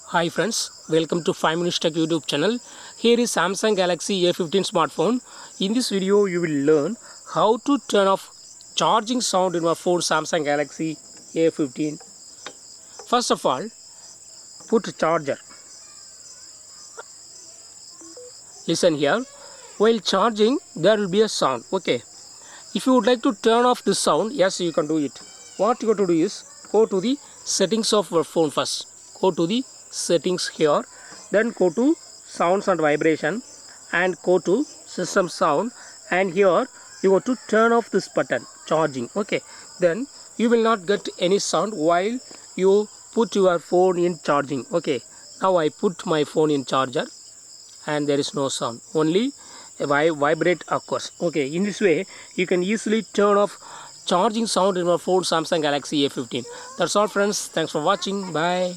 Hi friends, welcome to 5 Minutes Tech YouTube channel. Here is Samsung Galaxy A15 smartphone. In this video you will learn how to turn off charging sound in your phone Samsung Galaxy A15. First of all, put charger. Listen here. While charging there will be a sound. Okay. If you would like to turn off this sound, yes, you can do it. What you have to do is go to the settings of your phone first. Go to the settings here, then go to sounds and vibration and go to system sound, and here you go to turn off this button charging. Okay, then you will not get any sound while you put your phone in charging. Okay, now I put my phone in charger and there is no sound, only a vibrate occurs. Okay, in this way you can easily turn off charging sound in your phone Samsung Galaxy A15. That's all friends, thanks for watching, bye.